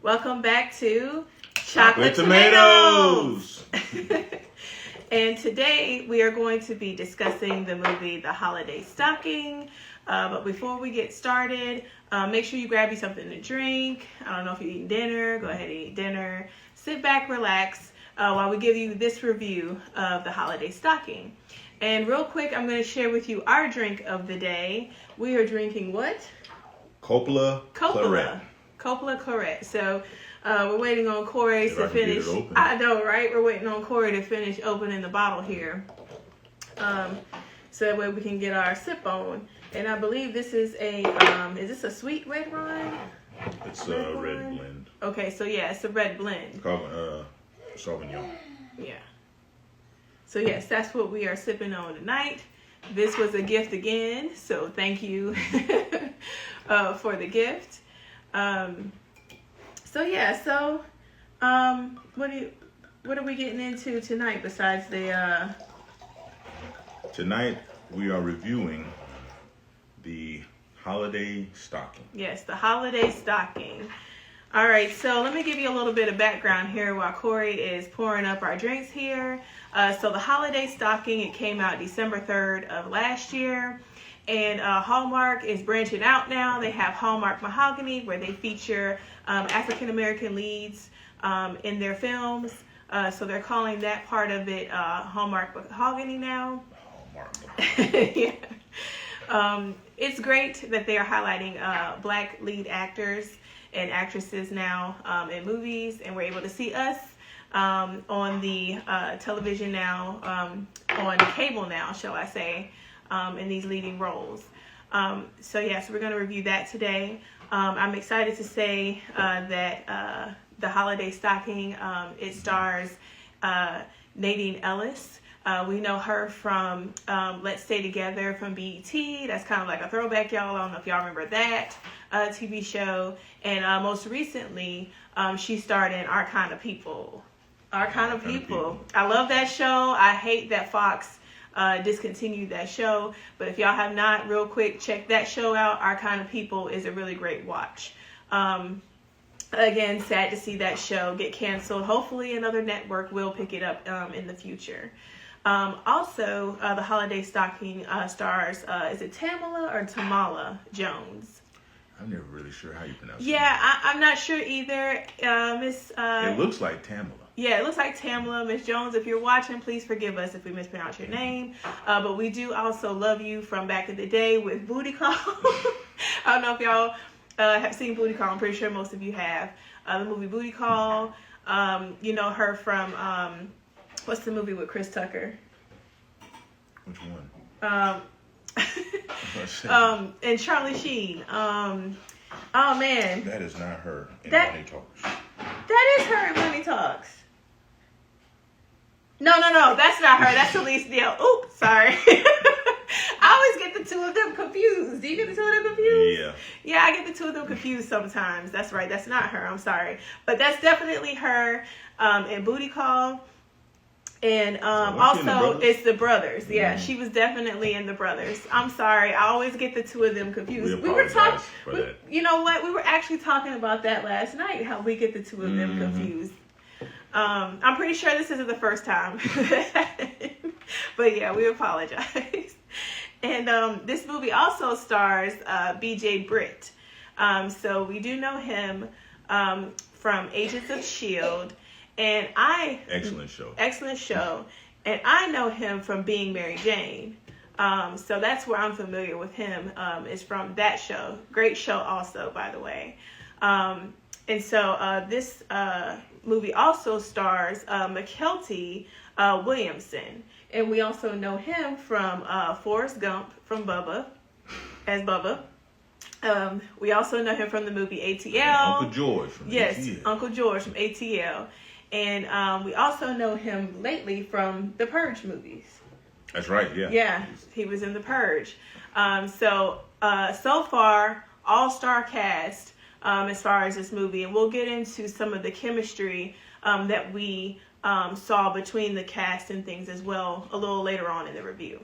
Welcome back to Chocolate Tomatoes. And today we are going to be discussing the movie The Holiday Stocking. But before we get started, make sure you grab you something to drink. I don't know if you're eating dinner. Go ahead and eat dinner. Sit back, relax, while we give you this review of The Holiday Stocking. And real quick, I'm going to share with you our drink of the day. We are drinking what? Coppola Claret. So we're waiting on Corey to finish. I know, right? We're waiting on Corey to finish opening the bottle here. So that way we can get our sip on. And I believe this is is this a sweet red wine? It's a red blend. Okay, so yeah, it's a red blend. Called Sauvignon. Yeah. So yes, that's what we are sipping on tonight. This was a gift again, so thank you for the gift. What are we getting into tonight besides the Tonight we are reviewing the Holiday Stocking. Yes, the Holiday Stocking. All right, so let me give you a little bit of background here while Corey is pouring up our drinks here. So the Holiday Stocking, it came out December 3rd of last year. And Hallmark is branching out now. They have Hallmark Mahogany, where they feature African-American leads in their films. So they're calling that part of it Hallmark Mahogany now. Hallmark Mahogany. Yeah. It's great that they are highlighting black lead actors and actresses now in movies, and we're able to see us on the television now, on cable now, shall I say, in these leading roles. So we're going to review that today. I'm excited to say that the Holiday Stocking, it stars Nadine Ellis. We know her from Let's Stay Together from BET. That's kind of like a throwback, y'all. I don't know if y'all remember that TV show. And most recently, she starred in Our Kind of People. Our Kind of People. I love that show. I hate that Fox discontinued that show. But if y'all have not, real quick, check that show out. Our Kind of People is a really great watch. Again, sad to see that show get canceled. Hopefully another network will pick it up in the future. Also, the Holiday Stocking stars, is it Tamala or Tamala Jones? I'm never really sure how you pronounce it. Yeah, I'm not sure either. Miss. It looks like Tamala. Yeah, it looks like Tamala. Miss Jones, if you're watching, please forgive us if we mispronounce your name. But we do also love you from back in the day with Booty Call. I don't know if y'all have seen Booty Call. I'm pretty sure most of you have. The movie Booty Call. You know her from, what's the movie with Chris Tucker? Which one? And Charlie Sheen. Oh man. That is not her in Money Talks. That is her in Money Talks. No, that's not her. That's Elise Neal. Oops, sorry. I always get the two of them confused. Do you get the two of them confused? Yeah. Yeah, I get the two of them confused sometimes. That's right. That's not her. I'm sorry. But that's definitely her in Booty Call. And also, it's the brothers. Yeah, she was definitely in the brothers. I'm sorry. I always get the two of them confused. We were talking for that. You know what? We were actually talking about that last night, how we get the two of them confused. I'm pretty sure this isn't the first time. But yeah, we apologize. And this movie also stars BJ Britt. So we do know him from Agents of S.H.I.E.L.D. And excellent show. And I know him from Being Mary Jane. So that's where I'm familiar with him, is from that show. Great show also, by the way. And so this movie also stars Mykelti Williamson. And we also know him from Forrest Gump, from Bubba, as Bubba. We also know him from the movie ATL. Uncle George from ATL. Yes, Uncle George from ATL. And we also know him lately from the Purge movies. That's right, yeah. Yeah, he was in the Purge. So far, all-star cast as far as this movie. And we'll get into some of the chemistry that we saw between the cast and things as well a little later on in the review.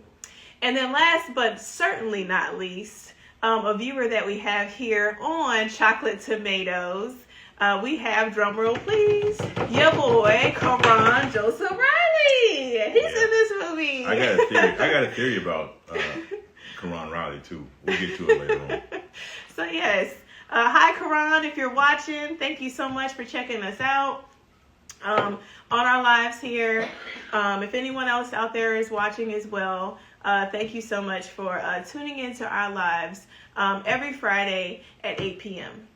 And then last but certainly not least, a viewer that we have here on Chocolate Tomatoes, we have, drum roll please, your boy, Karan Joseph Riley. He's in this movie. I got a theory about Karan Riley, too. We'll get to it later on. So, yes. Hi, Karan, if you're watching. Thank you so much for checking us out on our lives here. If anyone else out there is watching as well, thank you so much for tuning into our lives every Friday at 8 p.m.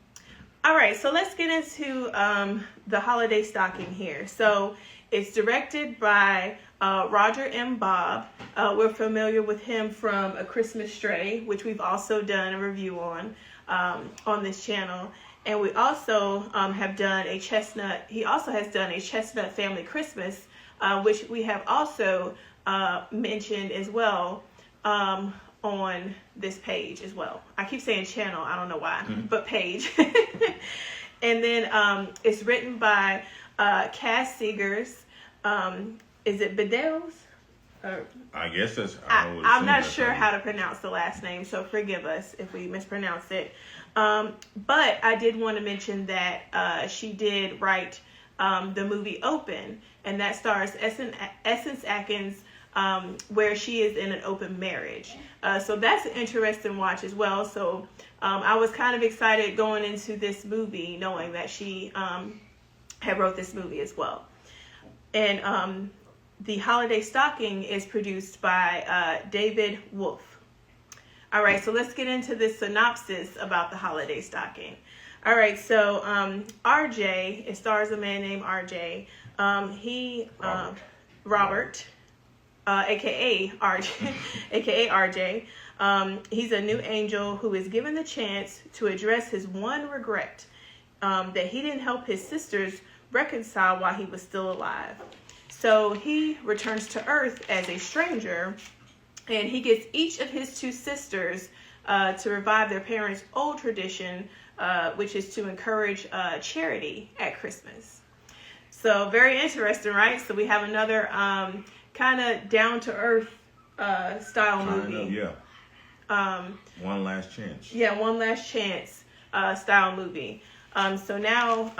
All right, so let's get into the holiday stocking here. So it's directed by Roger M. Bob. We're familiar with him from A Christmas Stray, which we've also done a review on this channel. And we also have done a Chestnut. He also has done a Chestnut Family Christmas, which we have also mentioned as well on this page as well. I keep saying channel, I don't know why, but page. And then it's written by Cass Seegers. Is it Bedell's? I guess that's. I'm not sure how to pronounce the last name, so forgive us if we mispronounce it. But I did want to mention that she did write the movie Open, and that stars Essence Atkins, where she is in an open marriage. So that's an interesting watch as well. So I was kind of excited going into this movie, knowing that she had wrote this movie as well. And the holiday stocking is produced by David Wolf. All right, so let's get into this synopsis about the holiday stocking. All right, so RJ, it stars a man named RJ. Robert, aka RJ, aka RJ. He's a new angel who is given the chance to address his one regret, that he didn't help his sisters reconcile while he was still alive. So he returns to Earth as a stranger, and he gets each of his two sisters to revive their parents' old tradition, which is to encourage charity at Christmas. So very interesting, right? So we have another kind of down-to-earth style movie. Yeah. One Last Chance. Yeah, One Last Chance style movie. So now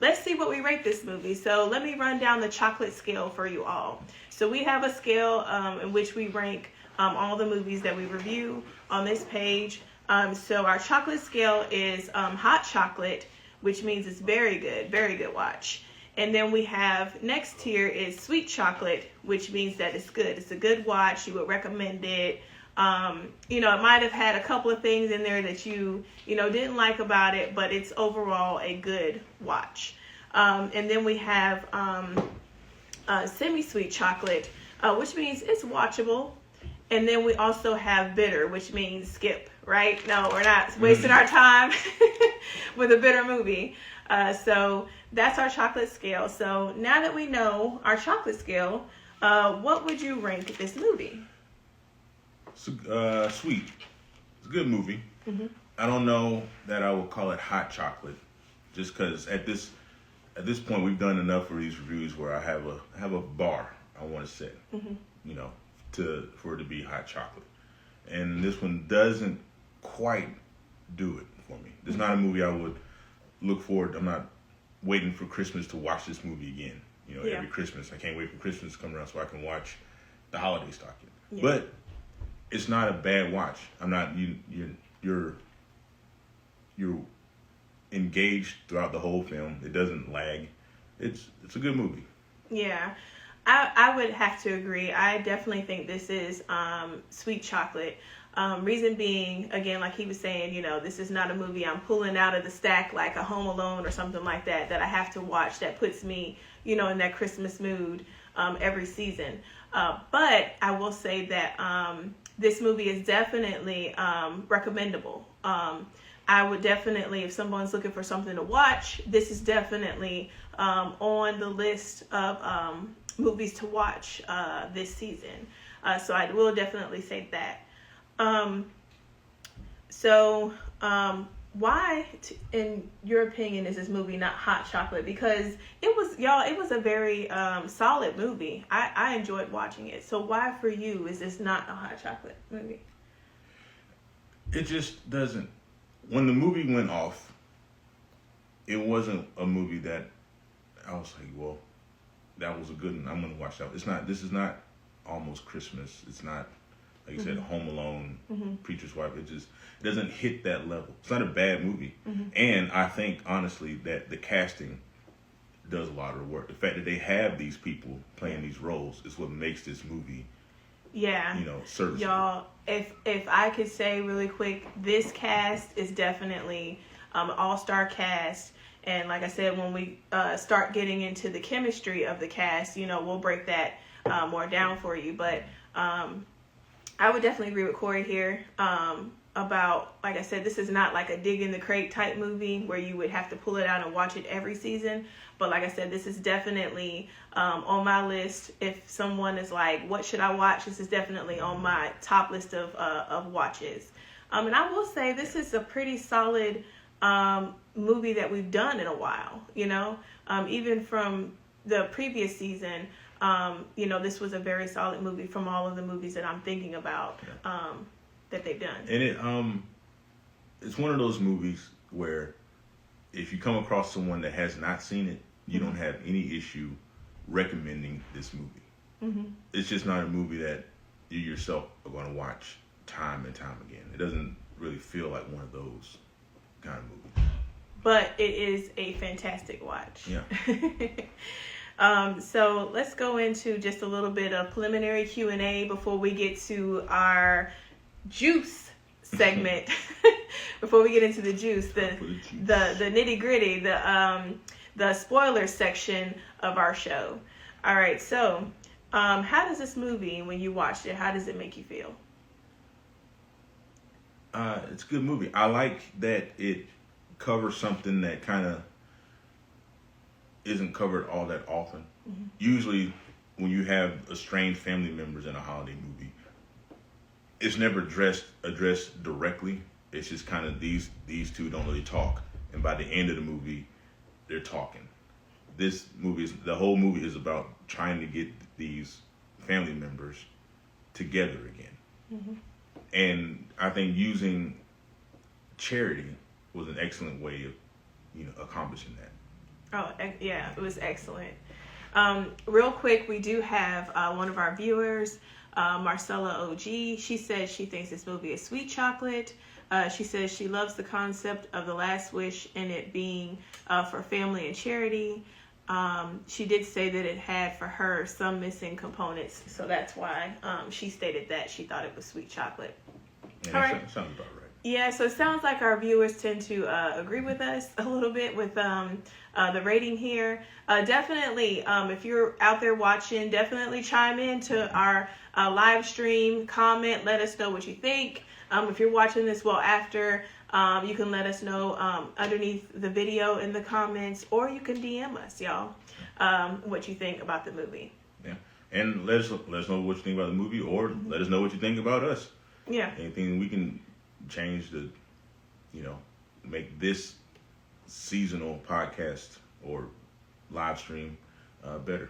let's see what we rate this movie. So let me run down the chocolate scale for you all. So we have a scale in which we rank all the movies that we review on this page. So our chocolate scale is hot chocolate, which means it's very good watch. And then we have next tier is sweet chocolate, which means that it's good. It's a good watch. You would recommend it. It might have had a couple of things in there that you didn't like about it, but it's overall a good watch. And then we have semi-sweet chocolate, which means it's watchable. And then we also have bitter, which means skip, right? No, we're not wasting our time with a bitter movie. So that's our chocolate scale. So now that we know our chocolate scale, what would you rank this movie? Sweet. It's a good movie. Mm-hmm. I don't know that I would call it hot chocolate, just because at this point we've done enough of these reviews where I have a bar I want to set, for it to be hot chocolate, and this one doesn't quite do it for me. It's not a movie I would look forward. I'm not waiting for Christmas to watch this movie again. Every Christmas I can't wait for Christmas to come around so I can watch the holiday stocking. Yeah. But it's not a bad watch. I'm not you're engaged throughout the whole film. It doesn't lag. It's a good movie. Yeah. I would have to agree. I definitely think this is sweet chocolate. Reason being, again, like he was saying, this is not a movie I'm pulling out of the stack like a Home Alone or something like that I have to watch that puts me, in that Christmas mood every season. But I will say that this movie is definitely recommendable. I would definitely, if someone's looking for something to watch, this is definitely on the list of movies to watch this season. So I will definitely say that. Why, in your opinion, is this movie not hot chocolate? Because it was a very solid movie. I enjoyed watching it. So why for you is this not a hot chocolate movie? It just doesn't. When the movie went off, it wasn't a movie that I was like, well, that was a good one. I'm gonna watch that. It's not. This is not Almost Christmas. It's not, like you said, Home Alone, Preacher's Wife. It doesn't hit that level. It's not a bad movie, and I think honestly that the casting does a lot of the work. The fact that they have these people playing these roles is what makes this movie, Yeah. serviceable. Y'all, if I could say really quick, this cast is definitely an all-star cast. And like I said, when we start getting into the chemistry of the cast, we'll break that more down for you. But I would definitely agree with Corey here about, like I said, this is not like a dig in the crate type movie where you would have to pull it out and watch it every season. But like I said, this is definitely on my list. If someone is like, what should I watch? This is definitely on my top list of watches. And I will say this is a pretty solid movie that we've done in a while, even from the previous season. This was a very solid movie from all of the movies that I'm thinking about that they've done. And it's one of those movies where if you come across someone that has not seen it, you don't have any issue recommending this movie. It's just not a movie that you yourself are going to watch time and time again. It doesn't really feel like one of those kind of movies. But it is a fantastic watch. Yeah. So let's go into just a little bit of preliminary Q&A before we get to our juice segment. Before we get into the juice, the nitty gritty, the spoiler section of our show. All right. So, how does this movie, when you watched it, how does it make you feel? It's a good movie. I like that it covers something that kind of isn't covered all that often. Usually when you have estranged family members in a holiday movie, it's never addressed directly. It's just kind of these two don't really talk, and by the end of the movie they're talking. This movie the whole movie is about trying to get these family members together again. And I think using charity was an excellent way of accomplishing that. Oh, yeah, it was excellent. Real quick, we do have one of our viewers, Marcella OG. She says she thinks this movie is sweet chocolate. She says she loves the concept of the last wish and it being for family and charity. She did say that it had for her some missing components, so that's why she stated that she thought it was sweet chocolate. Yeah, All right. Sounds about right. Yeah, so it sounds like our viewers tend to agree with us a little bit with the rating here. Definitely, if you're out there watching, definitely chime in to our live stream, comment, let us know what you think. If you're watching this after, you can let us know underneath the video in the comments, or you can DM us, y'all, what you think about the movie. Yeah, and let us know what you think about the movie, or let us know what you think about us. Yeah. Anything we can change to, make this seasonal podcast or live stream better.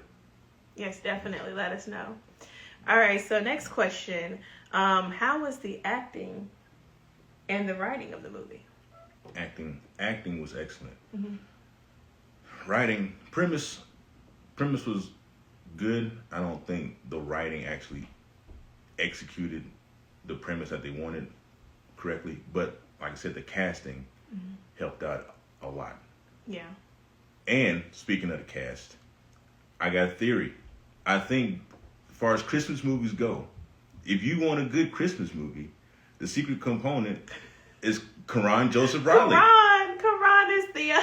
Yes, definitely. Let us know. All right. So next question. How was the acting and the writing of the movie? Acting was excellent. Writing, premise was good. I don't think the writing actually executed the premise that they wanted correctly, but like I said, the casting helped out a lot. Yeah. And speaking of the cast, I got a theory. I think as far as Christmas movies go, if you want a good Christmas movie, the secret component is Karan Joseph Riley. Karan is the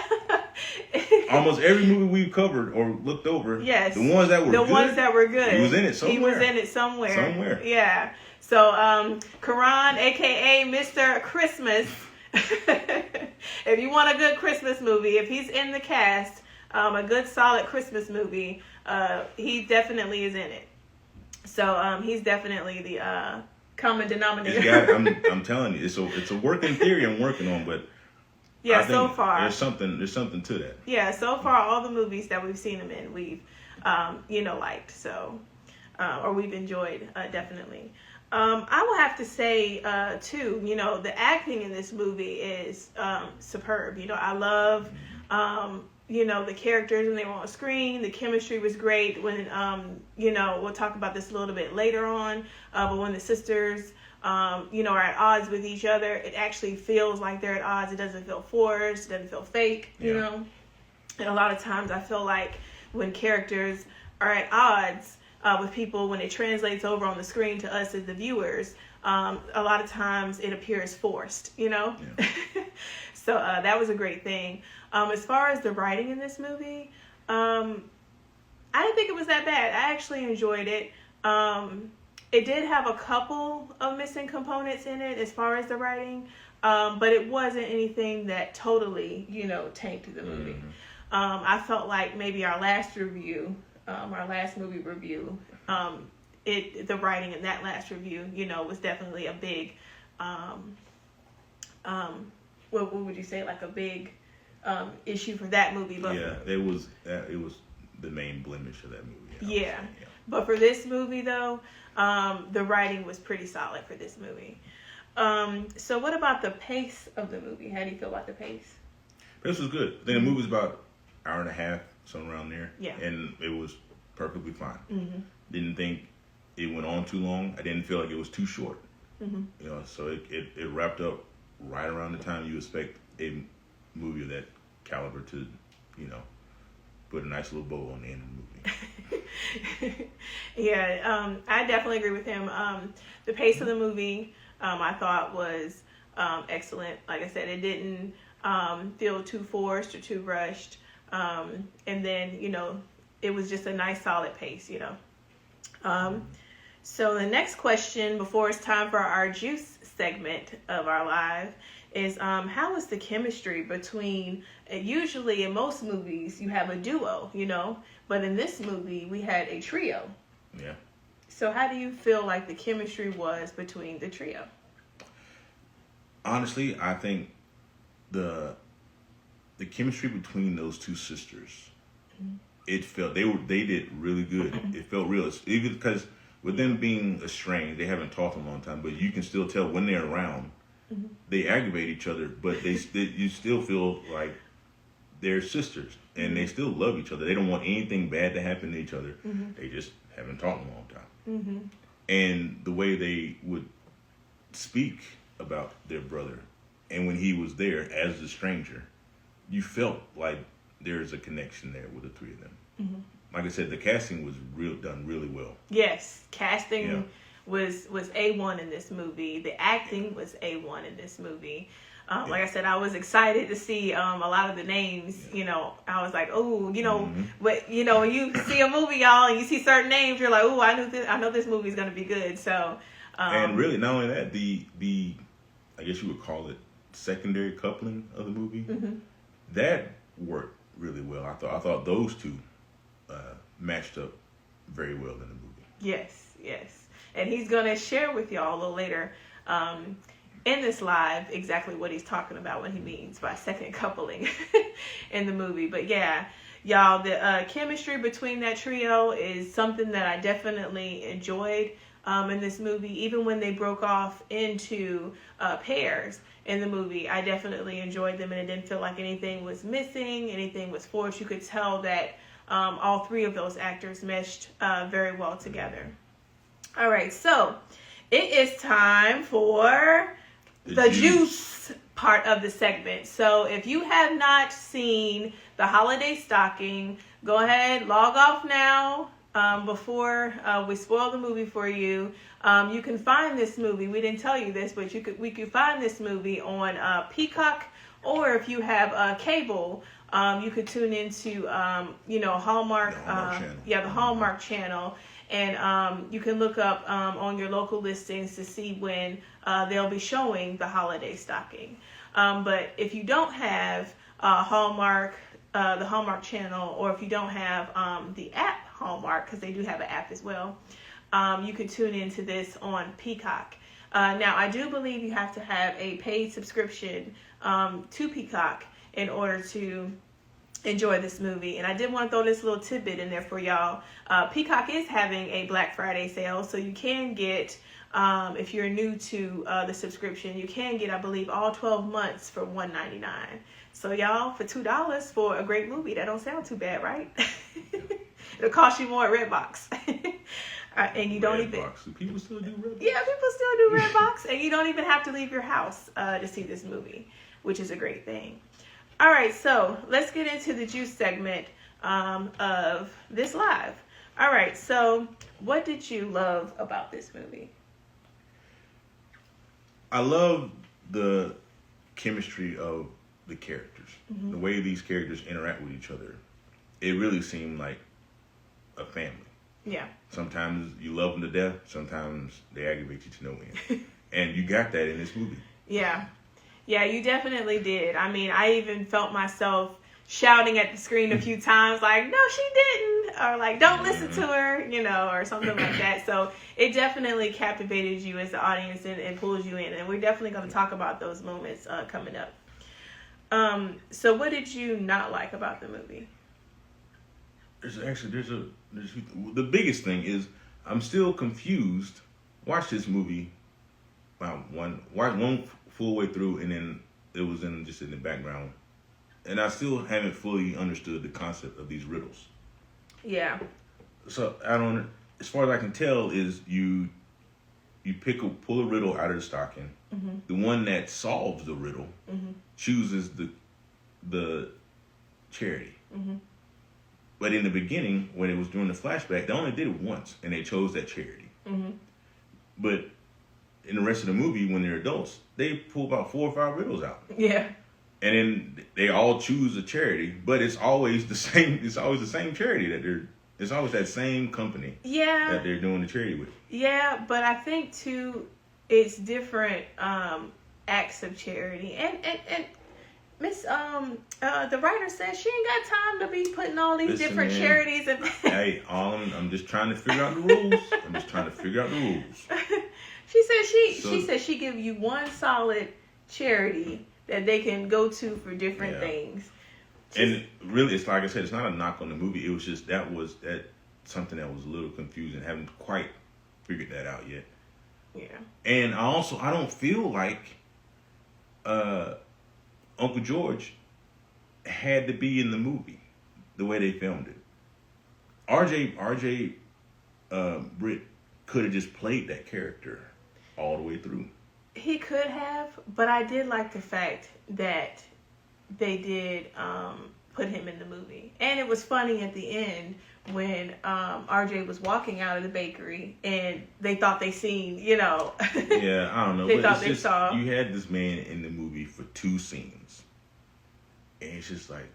almost every movie we've covered or looked over, yes, the ones that were good, he was in it somewhere. Yeah. So Karan, aka Mr. Christmas, if you want a good Christmas movie, if he's in the cast, a good solid Christmas movie, he definitely is in it. So he's definitely the common denominator. I'm telling you, it's a working theory I'm working on, but yeah, so far there's something to that. Yeah, so far all the movies that we've seen him in, we've liked, so or we've enjoyed definitely. I will have to say too, the acting in this movie is superb. I love The characters when they were on screen, the chemistry was great. When, we'll talk about this a little bit later on, but when the sisters, are at odds with each other, it actually feels like they're at odds. It doesn't feel forced. It doesn't feel fake, And a lot of times I feel like when characters are at odds with people, when it translates over on the screen to us as the viewers, a lot of times it appears forced, Yeah. So that was a great thing. As far as the writing in this movie, I didn't think it was that bad. I actually enjoyed it. It did have a couple of missing components in it as far as the writing, but it wasn't anything that totally, tanked the movie. Mm-hmm. I felt like maybe our last movie review, the writing in that last review, was definitely a big, what would you say, like a big issue for that movie. But it was the main blemish of that movie. Yeah. But for this movie, though, the writing was pretty solid for this movie. So what about the pace of the movie? How do you feel about the pace? Pace was good. I think the movie was about an hour and a half, something around there. Yeah. And it was perfectly fine. Mm-hmm. Didn't think it went on too long. I didn't feel like it was too short. Mm-hmm. So it wrapped up right around the time you expect a movie of that caliber to, put a nice little bow on the end of the movie. Yeah, I definitely agree with him. The pace of the movie, I thought was excellent. Like I said, it didn't feel too forced or too rushed. And then, it was just a nice solid pace, So the next question before it's time for our juice segment of our live is how is the chemistry between, usually in most movies you have a duo, but in this movie we had a trio. Yeah. So how do you feel like the chemistry was between the trio? Honestly, I think the chemistry between those two sisters, it felt they did really good. It felt real, even because with them being estranged, they haven't talked in a long time, but you can still tell when they're around, they aggravate each other, but you still feel like they're sisters and they still love each other. They don't want anything bad to happen to each other. They just haven't talked in a long time. And the way they would speak about their brother, and when he was there as a stranger, you felt like there's a connection there with the three of them. Like I said, the casting was done really well. Yes, casting was A1 in this movie. The acting was A1 in this movie. Like I said, I was excited to see a lot of the names. I was like, oh, but when you see a movie, y'all, and you see certain names, you're like, oh, I know this movie's gonna be good. So, and really, not only that, the I guess you would call it secondary coupling of the movie, that worked really well. I thought those two matched up very well in the movie. Yes, and he's gonna share with y'all a little later. In this live, exactly what he's talking about when he means by second coupling in the movie. But yeah, y'all, the chemistry between that trio is something that I definitely enjoyed in this movie. Even when they broke off into pairs in the movie, I definitely enjoyed them, and it didn't feel like anything was missing, anything was forced. You could tell that all three of those actors meshed very well together. All right, so it is time for the juice part of the segment. So if you have not seen the holiday stocking, go ahead, log off now before we spoil the movie for you. You can find this movie. We didn't tell you this, but we could find this movie on Peacock, or if you have cable, you could tune into Hallmark. The Hallmark channel. And you can look up on your local listings to see when they'll be showing the holiday stocking. But if you don't have Hallmark, the Hallmark channel, or if you don't have the app Hallmark, because they do have an app as well, you can tune into this on Peacock. Now, I do believe you have to have a paid subscription to Peacock in order to enjoy this movie. And I did want to throw this little tidbit in there for y'all. Peacock is having a Black Friday sale, so you can get, if you're new to the subscription, you can get, I believe, all 12 months for $1.99. So y'all, for $2 for a great movie, that don't sound too bad, right? It'll cost you more at Redbox. And you don't Redbox. Do people still do Redbox? Yeah, people still do Redbox, and you don't even have to leave your house to see this movie, which is a great thing. All right, so let's get into the juice segment of this live. All right, so what did you love about this movie? I love the chemistry of the characters. The way these characters interact with each other. It really seemed like a family. Yeah. Sometimes you love them to death. Sometimes they aggravate you to no end. And you got that in this movie. Yeah. Yeah, you definitely did. I mean, I even felt myself shouting at the screen a few times, like, no, she didn't. Or like, don't listen to her, you know, or something like that. So it definitely captivated you as the audience and pulls you in. And we're definitely going to talk about those moments coming up. So what did you not like about the movie? The biggest thing is I'm still confused. Watch this movie one full way through, and then it was just in the background, and I still haven't fully understood the concept of these riddles. Yeah. So I don't. As far as I can tell, is you pull a riddle out of the stocking. Mm-hmm. The one that solves the riddle chooses the charity. Mm-hmm. But in the beginning, when it was during the flashback, they only did it once, and they chose that charity. Mm-hmm. But in the rest of the movie, when they're adults, they pull about 4 or 5 riddles out. Yeah. And then they all choose a charity, but it's always the same. It's always the same charity it's always that same company. Yeah. That they're doing the charity with. Yeah, but I think too, it's different acts of charity, and Miss the writer says she ain't got time to be putting all these different charities and hey, I'm just trying to figure out the rules. She said she give you one solid charity that they can go to for different things. And really, it's like I said, it's not a knock on the movie. It was just that something that was a little confusing. Haven't quite figured that out yet. Yeah. And I don't feel like Uncle George had to be in the movie the way they filmed it. RJ Britt could have just played that character all the way through. He could have, but I did like the fact that they did put him in the movie. And it was funny at the end when RJ was walking out of the bakery and they thought they seen, Yeah, I don't know. They thought they saw. You had this man in the movie for 2 scenes. And it's just like,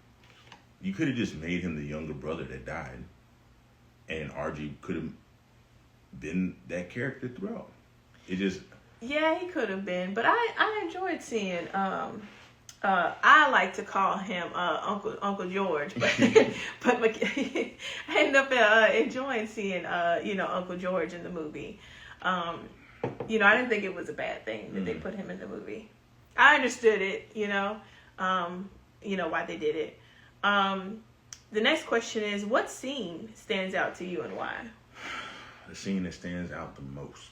you could have just made him the younger brother that died. And RJ could have been that character throughout. It just... Yeah, he could have been. But I enjoyed seeing... I like to call him Uncle George, but I ended up enjoying seeing Uncle George in the movie. I didn't think it was a bad thing that they put him in the movie. I understood it, why they did it. The next question is, what scene stands out to you and why? The scene that stands out the most.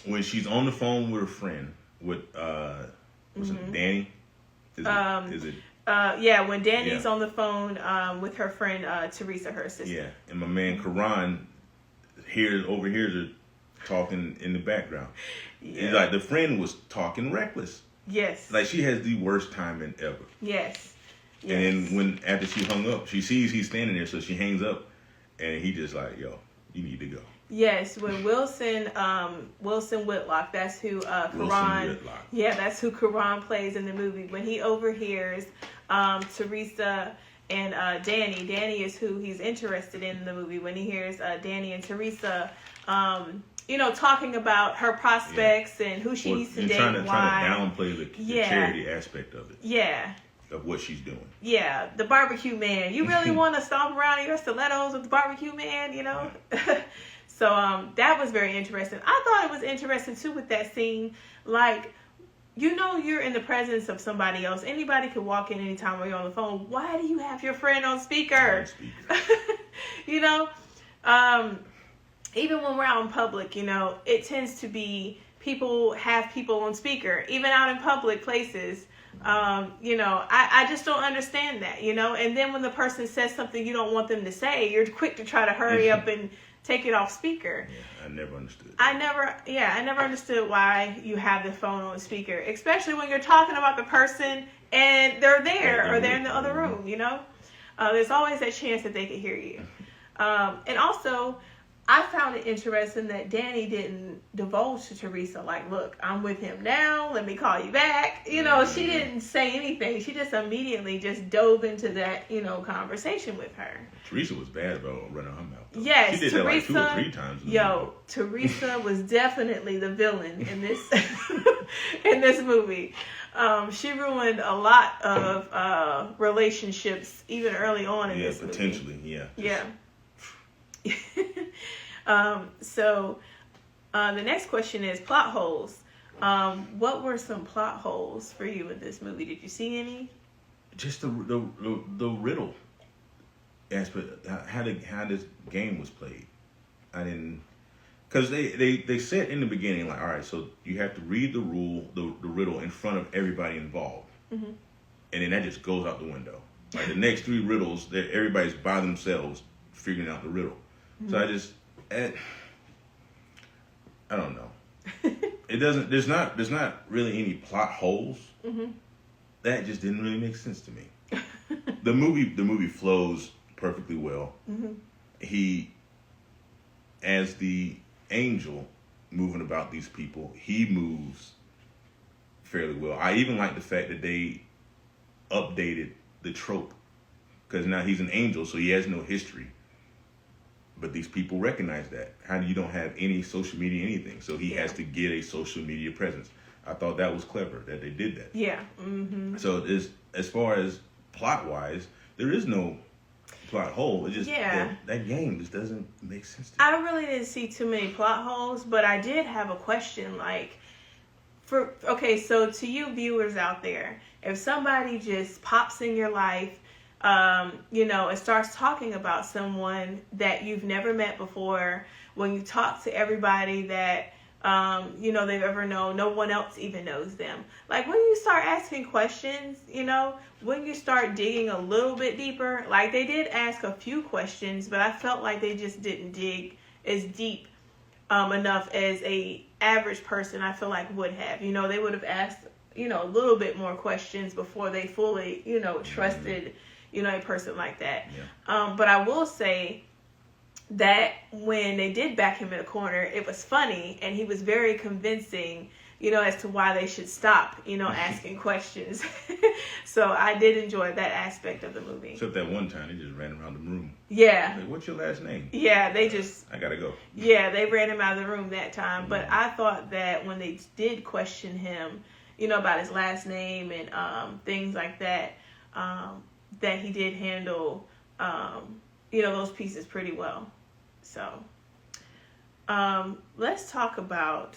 When she's on the phone with her friend, with it Danny? Is it? When Danny's on the phone with her friend Teresa, her sister. Yeah, and my man Karan overhears her talking in the background. Yeah. And like the friend was talking reckless. Yes. Like she has the worst timing ever. Yes. And then after she hung up, she sees he's standing there, so she hangs up, and he just like, yo, you need to go. Yes, when Wilson Whitlock, that's who Karan. Yeah, that's who Karan plays in the movie. When he overhears Teresa and Danny is who he's interested in the movie. When he hears Danny and Teresa, talking about her prospects and who she needs to date and why. Trying to downplay the charity aspect of it. Yeah. Of what she's doing. Yeah, the barbecue man. You really want to stomp around in your stilettos with the barbecue man, Yeah. So that was very interesting. I thought it was interesting too with that scene. Like, you know you're in the presence of somebody else. Anybody could walk in anytime while you're on the phone. Why do you have your friend on speaker? You know, even when we're out in public, you know, it tends to be people have people on speaker, even out in public places. You know, I just don't understand that, you know. And then when the person says something you don't want them to say, you're quick to try to hurry up and take it off speaker. Yeah, I never understood. I never understood why you have the phone on speaker, especially when you're talking about the person and they're there or they're in the other room, you know. There's always that chance that they could hear you. And also, I found it interesting that Danny didn't divulge to Teresa, like, look, I'm with him now, let me call you back. You know, she didn't say anything. She just immediately just dove into that, you know, conversation with her. Teresa was bad about running her mouth, though. Yes, she did Teresa, that like 2 or 3 times. Teresa was definitely the villain in this in this movie. She ruined a lot of relationships even early on in this movie. Potentially, yeah. So the next question is plot holes. What were some plot holes for you in this movie? Did you see any? Just the riddle aspect, how this game was played. I didn't, because they said in the beginning, like, all right, so you have to read the riddle in front of everybody involved, and then that just goes out the window. Like the next 3 riddles, everybody's by themselves figuring out the riddle. So I don't know. It doesn't. There's not really any plot holes. That just didn't really make sense to me. The movie flows perfectly well. He, as the angel moving about these people, he moves fairly well. I even like the fact that they updated the trope, because now he's an angel, so he has no history. But these people recognize that. How do you don't have any social media, anything? So he has to get a social media presence. I thought that was clever that they did that. Yeah. So as far as plot wise, there is no plot hole. It just that game just doesn't make sense to me. I really didn't see too many plot holes, but I did have a question. Like, so to you viewers out there, if somebody just pops in your life, you know, and starts talking about someone that you've never met before, when you talk to everybody that, you know, they've ever known, no one else even knows them. Like, when you start asking questions, you know, when you start digging a little bit deeper, like they did ask a few questions, but I felt like they just didn't dig as deep enough as a average person, I feel like, would have. You know, they would have asked, you know, a little bit more questions before they fully, you know, trusted, you know, a person like that. But I will say that when they did back him in a corner, it was funny, and he was very convincing, you know, as to why they should stop, you know, asking questions. So I did enjoy that aspect of the movie. Except that one time, they just ran around the room. Yeah. Like, what's your last name? Yeah, they just... I gotta go. Yeah, they ran him out of the room that time. But I thought that when they did question him, you know, about his last name and things like that, that he did handle, you know, those pieces pretty well. So, let's talk about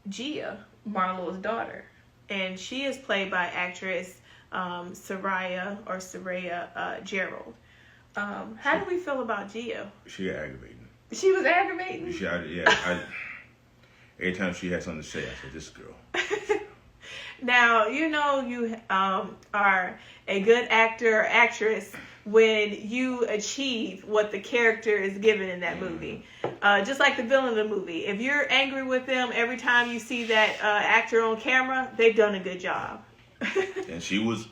Gia, Marlowe's daughter. And she is played by actress Soraya Gerald. How do we feel about Gia? She aggravating. She was aggravating? Every time she had something to say, I said, this girl. Now, you know you are a good actor or actress when you achieve what the character is given in that movie. Just like the villain of the movie. If you're angry with them every time you see that actor on camera, they've done a good job. And she was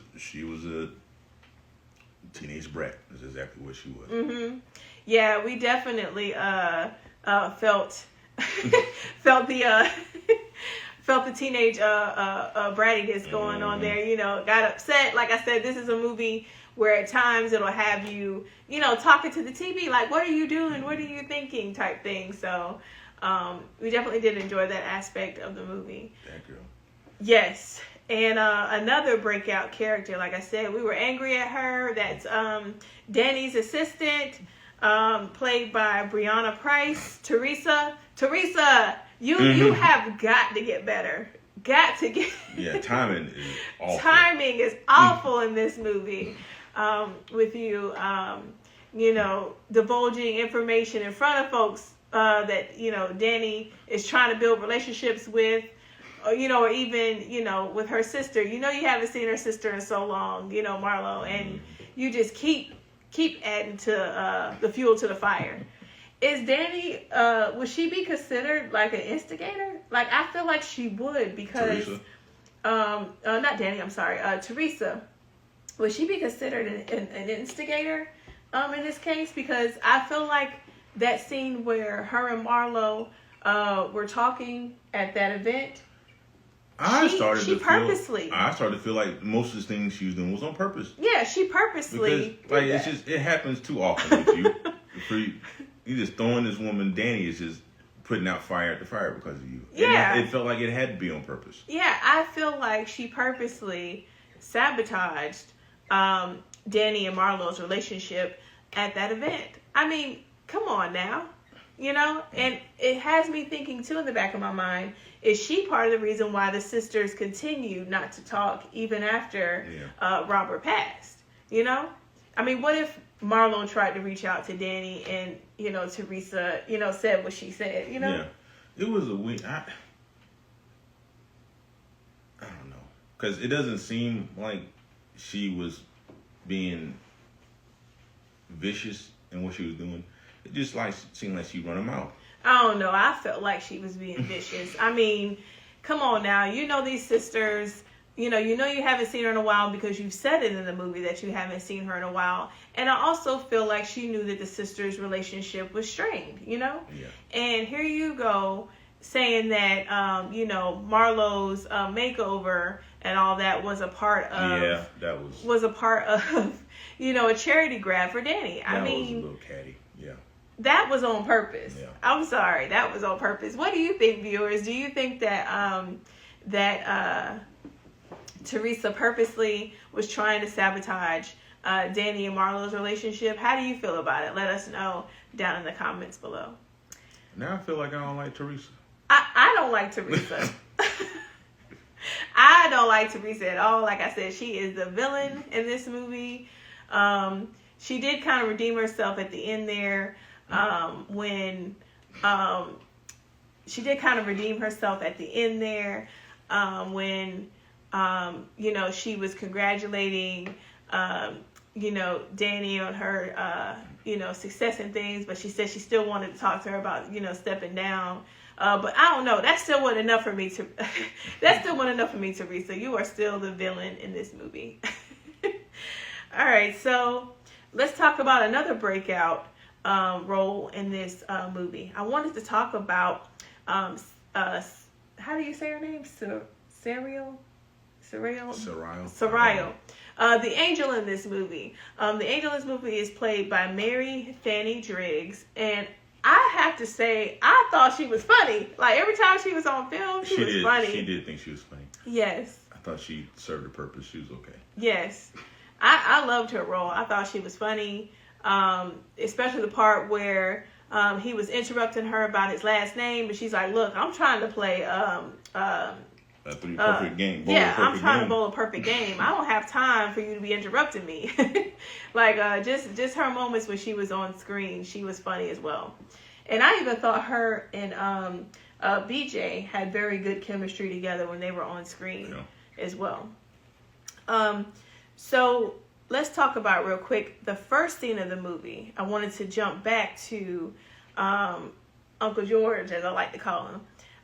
a teenage brat. That's exactly what she was. Yeah, we definitely felt the felt the teenage brattiness going on there. You know, got upset. Like I said, this is a movie where at times it'll have you, you know, talking to the TV, like, what are you doing? What are you thinking? Type thing. So we definitely did enjoy that aspect of the movie. That girl. Yes. And another breakout character, like I said, we were angry at her. That's Danny's assistant, played by Brianna Price. Teresa, you have got to get better. got to get. Yeah, timing is awful. Timing is awful in this movie. With you, divulging information in front of folks that Danny is trying to build relationships with, or even with her sister. You haven't seen her sister in so long, Marlo, and you just keep adding to the fuel to the fire. Is Danny, would she be considered like an instigator? Like, I feel like she would, because Teresa. not Danny, I'm sorry, Teresa. Would she be considered an instigator in this case? Because I feel like that scene where her and Marlo were talking at that event, I started to feel like most of the things she was doing was on purpose. Yeah, she purposely. Because it happens too often with you. You just throwing this woman, Danny is just putting out fire at the fire because of you. Yeah. And it felt like it had to be on purpose. Yeah, I feel like she purposely sabotaged Danny and Marlo's relationship at that event. I mean, come on now. And it has me thinking too in the back of my mind, is she part of the reason why the sisters continued not to talk even after Robert passed? I mean, what if Marlo tried to reach out to Danny and, Teresa, said what she said, Yeah. It was a weird, I don't know. Because it doesn't seem like she was being vicious in what she was doing. It just seemed like she run them out. I don't know. I felt like she was being vicious. I mean, come on now. These sisters, you haven't seen her in a while because you've said it in the movie that you haven't seen her in a while. And I also feel like she knew that the sisters' relationship was strained, Yeah. And here you go saying that, Marlo's makeover and all that was a part of. Yeah, that was a part of, a charity grab for Danny. That was a little catty. Yeah. That was on purpose. Yeah. I'm sorry, that was on purpose. What do you think, viewers? Do you think that Teresa purposely was trying to sabotage Danny and Marlo's relationship? How do you feel about it? Let us know down in the comments below. Now I feel like I don't like Teresa. I don't like Teresa. I don't like Teresa at all. Like I said, she is the villain in this movie. She did kind of redeem herself at the end there. When she did kind of redeem herself at the end there, when she was congratulating Danny on her success and things, but she said she still wanted to talk to her about stepping down. But I don't know. That still wasn't enough for me to. That still wasn't enough for me, Teresa. You are still the villain in this movie. All right, so let's talk about another breakout role in this movie. I wanted to talk about how do you say her name? Sariel. The angel in this movie. The angel in this movie is played by Mary Fanny Driggs, and I have to say, I thought she was funny. Like, every time she was on film, she was funny. She did think she was funny. Yes. I thought she served a purpose. She was okay. Yes. I loved her role. I thought she was funny, especially the part where he was interrupting her about his last name, and she's like, "Look, I'm trying to play a perfect game. I'm trying to bowl a perfect game. I don't have time for you to be interrupting me." Like, just her moments when she was on screen, she was funny as well. And I even thought her and BJ had very good chemistry together when they were on screen as well. So let's talk about real quick the first scene of the movie. I wanted to jump back to Uncle George, as I like to call him.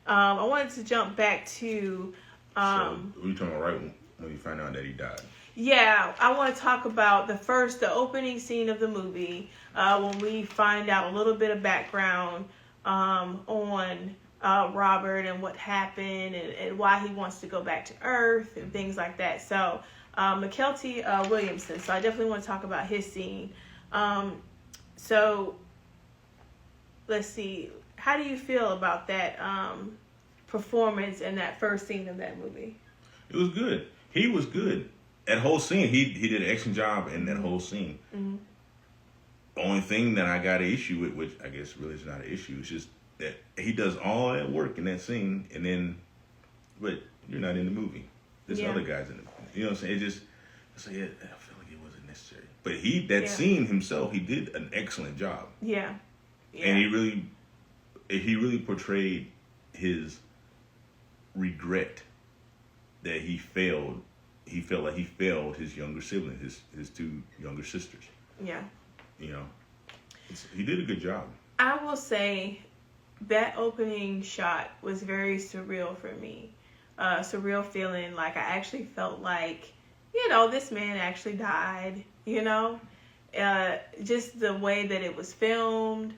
I wanted to jump back to. So we talking about right when you find out that he died. Yeah, I want to talk about the opening scene of the movie, when we find out a little bit of background on Robert and what happened and why he wants to go back to Earth and things like that. So, Mykelti Williamson. So I definitely want to talk about his scene. So let's see. How do you feel about that performance in that first scene of that movie? It was good. He was good. That whole scene, he did an excellent job in that whole scene. Mm-hmm. The only thing that I got an issue with, which I guess really is not an issue, is just that he does all that work in that scene, but you're not in the movie. This Yeah. other guy's in the movie. You know what I'm saying? It's like, I feel like it wasn't necessary. But Yeah. scene himself, he did an excellent job. Yeah. Yeah. And he really portrayed his regret that he failed. He felt like he failed his younger siblings, his two younger sisters. Yeah. You know, he did a good job. I will say that opening shot was very surreal for me. Surreal feeling, like I actually felt like, this man actually died, just the way that it was filmed.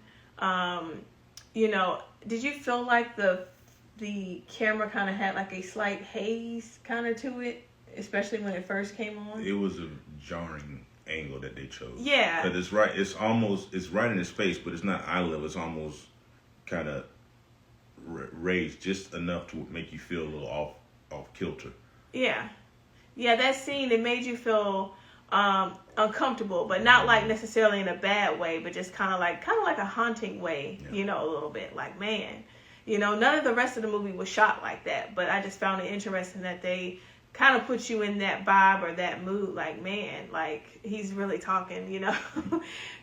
Did you feel like the camera kind of had like a slight haze kind of to it, especially when it first came on? It was a jarring angle that they chose. Yeah. Because it's right in his face, but it's not eye level. It's almost kind of raised just enough to make you feel a little off kilter. Yeah. Yeah, that scene, it made you feel uncomfortable, but not like necessarily in a bad way, but just kind of like a haunting way, Yeah. A little bit like, man, none of the rest of the movie was shot like that, but I just found it interesting that they kind of put you in that vibe or that mood, like, man, like he's really talking,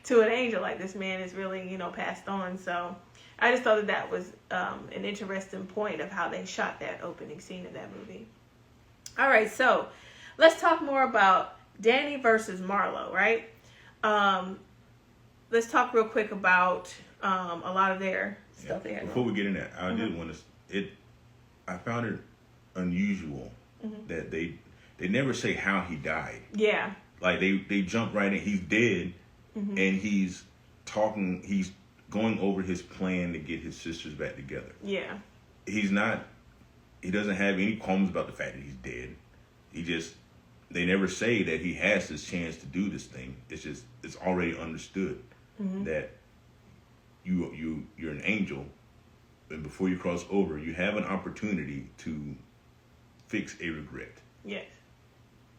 to an angel, like this man is really, passed on. So I just thought that was an interesting point of how they shot that opening scene of that movie. All right, so let's talk more about Danny versus Marlo, right? Let's talk real quick about a lot of their stuff they had. Before we get in that, I did want to. I found it unusual that they never say how he died. Yeah. Like they jump right in. He's dead, and he's talking. He's going over his plan to get his sisters back together. Yeah. He's not. He doesn't have any qualms about the fact that he's dead. They never say that he has this chance to do this thing. It's already understood that you're an angel, and before you cross over, you have an opportunity to fix a regret. Yes.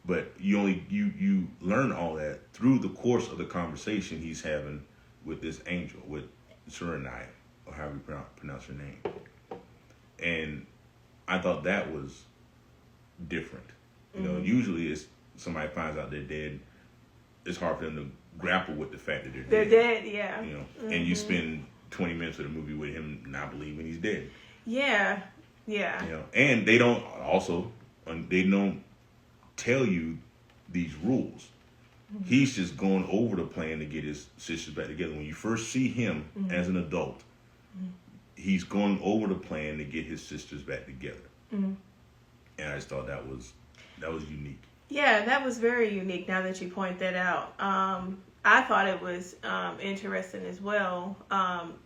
But you learn all that through the course of the conversation he's having with this angel, with Suranai, or however you pronounce her name. And I thought that was different. Usually it's somebody finds out they're dead. It's hard for them to grapple with the fact that They're dead, yeah. And you spend 20 minutes of the movie with him not believing he's dead. Yeah. Yeah. And they don't tell you these rules. He's just going over the plan to get his sisters back together. When you first see him as an adult, he's going over the plan to get his sisters back together. And I just thought that was unique. Yeah, that was very unique now that you point that out. I thought it was interesting as well.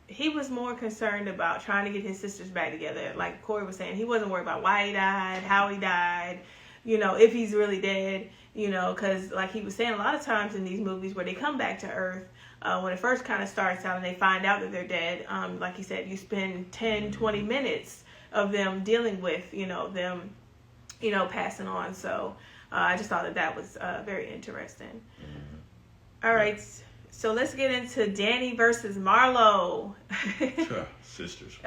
He was more concerned about trying to get his sisters back together. Like Corey was saying, he wasn't worried about why he died, how he died, if he's really dead, because like he was saying, a lot of times in these movies where they come back to Earth, when it first kind of starts out and they find out that they're dead, like he said, you spend 10, 20 minutes of them dealing with, them, passing on. So I just thought that was very interesting. All right, so let's get into Danny versus Marlo. Sisters.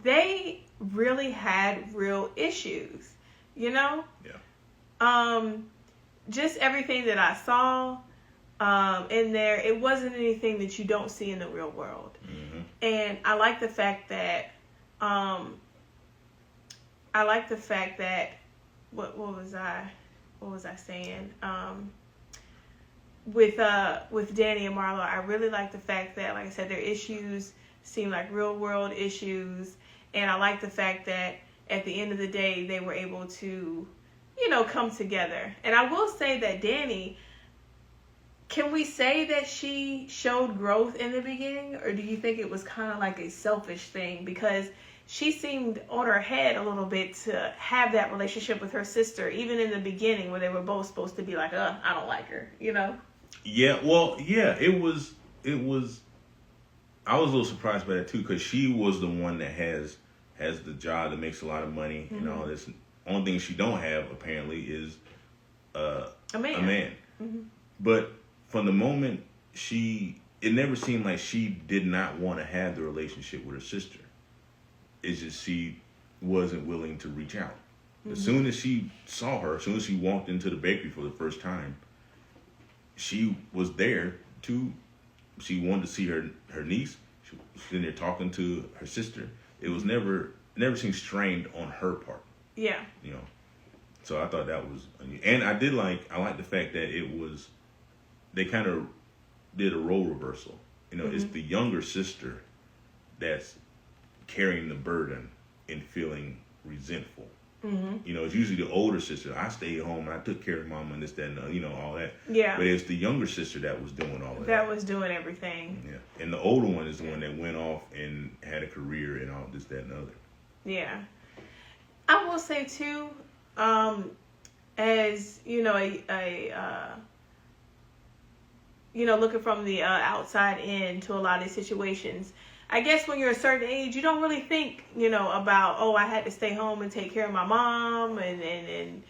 They really had real issues, Yeah. Just everything that I saw in there, it wasn't anything that you don't see in the real world. And I like the fact that what was I saying? With Danny and Marlo, I really like the fact that, like I said, their issues seem like real world issues, and I like the fact that at the end of the day they were able to, come together. And I will say that Danny, can we say that she showed growth in the beginning, or do you think it was kind of like a selfish thing? Because she seemed on her head a little bit to have that relationship with her sister, even in the beginning where they were both supposed to be like, I don't like her, Yeah, well, yeah, it was. I was a little surprised by that too, because she was the one that has the job that makes a lot of money and all this. Only thing she don't have apparently is a man. But from the moment it never seemed like she did not want to have the relationship with her sister. It's just she wasn't willing to reach out. As soon as she saw her, as soon as she walked into the bakery for the first time, she was there to. She wanted to see her niece. She was sitting there talking to her sister. It was never seemed strained on her part. Yeah. You know. So I thought that was, and I like the fact that they kind of did a role reversal. You know, it's the younger sister that's carrying the burden and feeling resentful. You know, it's usually the older sister. I stayed home and I took care of mom and this, that, and you know, all that. Yeah. But it's the younger sister that was doing all of that. That was doing everything. Yeah. And the older one is the one that went off and had a career and all this, that, and the other. Yeah. I will say too, as you know, looking from the outside in to a lot of these situations, I guess when you're a certain age, you don't really think, about, I had to stay home and take care of my mom and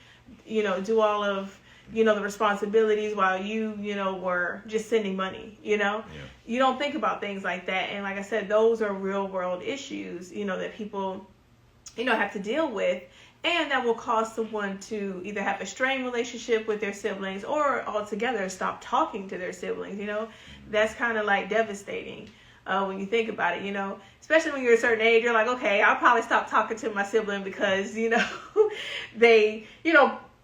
do all of, the responsibilities while you, were just sending money, Yeah. You don't think about things like that. And like I said, those are real world issues, that people, have to deal with. And that will cause someone to either have a strained relationship with their siblings or altogether stop talking to their siblings, That's kind of like devastating. When you think about it, especially when you're a certain age, you're like, okay, I'll probably stop talking to my sibling because, they,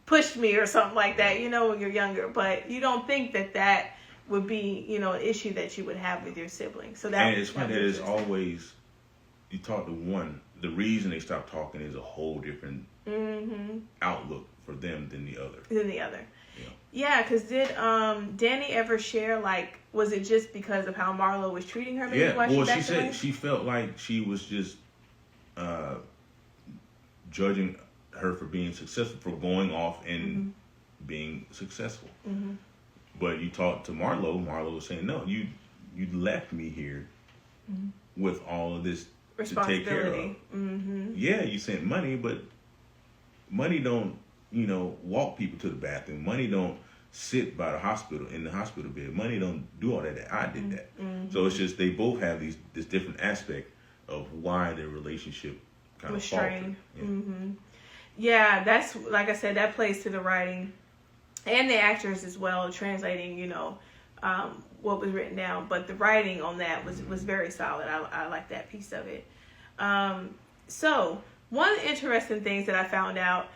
pushed me or something like that, when you're younger. But you don't think that would be, an issue that you would have with your siblings. So that, and it's funny that it's always, you talk to one, the reason they stop talking is a whole different outlook for them than the other. Yeah, because did Danny ever share, like, was it just because of how Marlo was treating her? Yeah, well, she said she felt like she was just judging her for being successful, for going off and being successful. But you talked to Marlo was saying, no, you left me here with all of this to take care of. Yeah, you sent money, but money don't, walk people to the bathroom. Money don't sit by the hospital in the hospital bed. Money don't do all that. I did that. So it's just they both have this different aspect of why their relationship kind of faltered. Yeah, that's, like I said, that plays to the writing and the actors as well, translating, what was written down. But the writing on that was very solid. I like that piece of it. So one interesting things that I found out,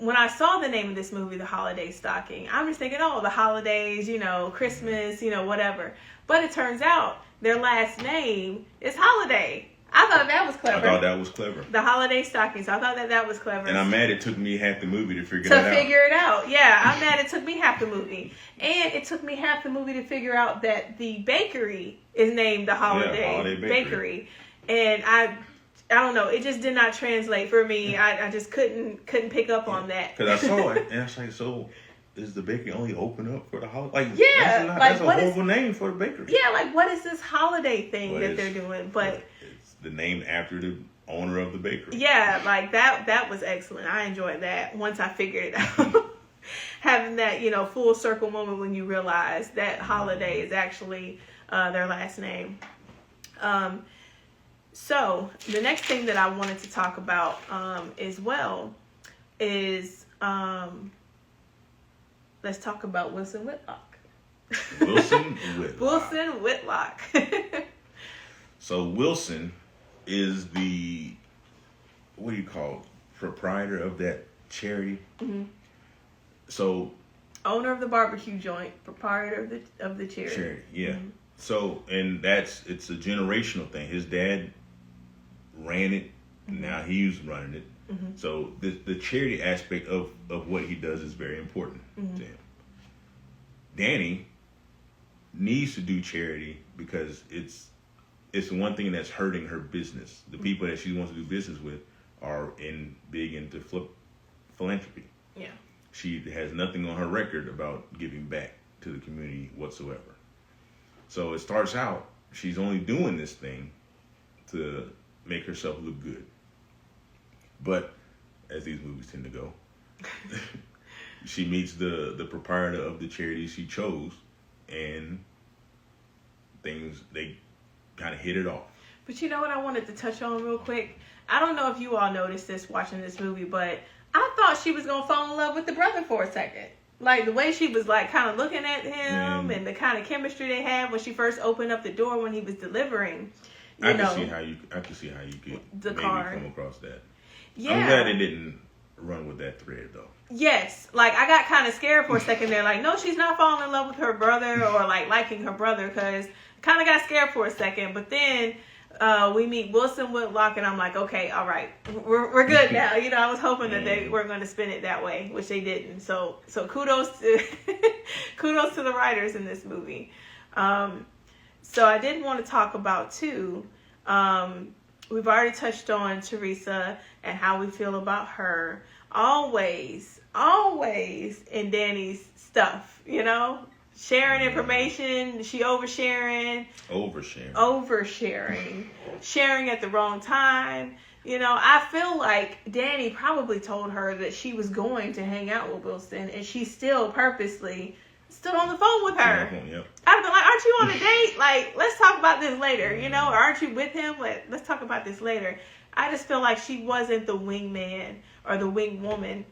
when I saw the name of this movie, The Holiday Stocking, I'm just thinking, the holidays, Christmas, whatever. But it turns out their last name is Holiday. I thought that was clever. The Holiday Stocking. So I thought that was clever. And I'm mad it took me half the movie to figure it out. Yeah, I'm mad it took me half the movie. And it took me half the movie to figure out that the bakery is named the Holiday Bakery. And I don't know. It just did not translate for me. I just couldn't pick up on that. Because I saw it and I was like, so is the bakery only open up for the holiday? Like, that's a horrible name for the bakery. Yeah, like what is this holiday thing that they're doing? But it's the name after the owner of the bakery. Yeah, like that was excellent. I enjoyed that once I figured it out. Having that, full circle moment when you realize that Holiday is actually their last name. So the next thing that I wanted to talk about as well is let's talk about Wilson Whitlock. Wilson Whitlock. So Wilson is the, what do you call it, proprietor of that charity. So owner of the barbecue joint, proprietor of the charity. Yeah. So, and it's a generational thing. His dad ran it. Now he's running it. So the charity aspect of what he does is very important to him. Danny needs to do charity because it's one thing that's hurting her business. The people that she wants to do business with are big into philanthropy. Yeah. She has nothing on her record about giving back to the community whatsoever. So it starts out, she's only doing this thing to make herself look good. But as these movies tend to go, she meets the proprietor of the charity she chose, and they kind of hit it off. But you know what I wanted to touch on real quick? I don't know if you all noticed this watching this movie, but I thought she was going to fall in love with the brother for a second. Like, the way she was, like, kind of looking at him and the kind of chemistry they had when she first opened up the door when he was delivering. I can see how you could maybe come across that. Yeah. I'm glad they didn't run with that thread, though. Yes. Like, I got kind of scared for a second there. Like, no, she's not falling in love with her brother or, like, liking her brother, because kind of got scared for a second. But then we meet Wilson Whitlock, and I'm like, okay, all right, we're good now. You know, I was hoping that they were going to spin it that way, which they didn't. So kudos to kudos to the writers in this movie. So I did want to talk about too. We've already touched on Teresa and how we feel about her. Always in Danny's stuff, you know. Sharing information, she oversharing, sharing at the wrong time. You know, I feel like Danny probably told her that she was going to hang out with Wilson, and she still purposely stood on the phone with her. Yep. I'd be like, aren't you on a date? Like, let's talk about this later, you know? Or aren't you with him? Let's talk about this later. I just feel like she wasn't the wingman or the wing woman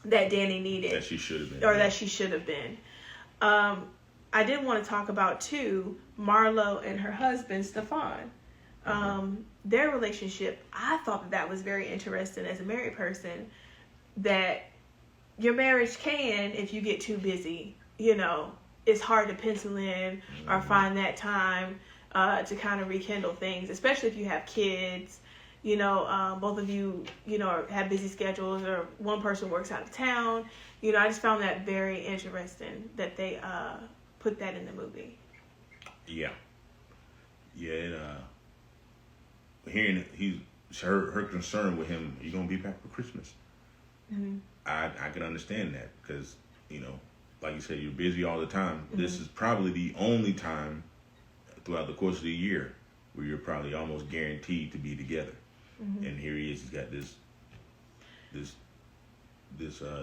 that Danny needed. That she should have been. Or that she should have been. I did want to talk about, too, Marlo and her husband, Stefan. Their relationship, I thought that was very interesting as a married person, that your marriage can, if you get too busy, you know, it's hard to pencil in or find that time to kind of rekindle things, especially if you have kids. You know, both of you, you know, have busy schedules, or one person works out of town. You know, I just found that very interesting that they put that in the movie. Yeah. Hearing her concern with him, you gonna be back for Christmas? Mm-hmm. I can understand that, because, you know, like you said, you're busy all the time. Mm-hmm. This is probably the only time throughout the course of the year where you're probably almost guaranteed to be together. Mm-hmm. And here he is. He's got this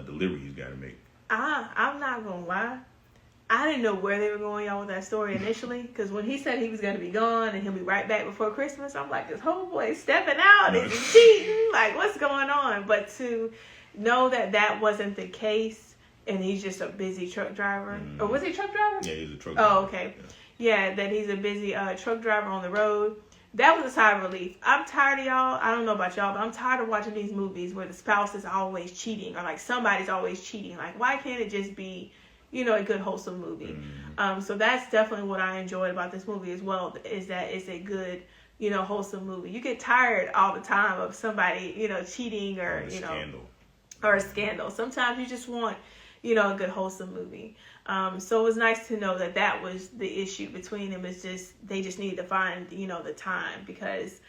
delivery he's got to make. I'm not gonna lie. I didn't know where they were going on with that story initially, because when he said he was going to be gone and he'll be right back before Christmas, I'm like, this whole boy stepping out, is he cheating? Like, what's going on? But to know that wasn't the case, and he's just a busy truck driver. Or was he a truck driver? Yeah, he's a truck driver. Oh, okay. Yeah, that he's a busy truck driver on the road. That was a sigh of relief. I'm tired of y'all. I don't know about y'all, but I'm tired of watching these movies where the spouse is always cheating, or like somebody's always cheating. Like, why can't it just be, you know, a good wholesome movie? So that's definitely what I enjoyed about this movie as well, is that it's a good, you know, wholesome movie. You get tired all the time of somebody, you know, cheating or you know, scandal. Or a scandal. Sometimes you just want, you know, a good wholesome movie. So it was nice to know that was the issue between them. It's just, they just needed to find, you know, the time, because,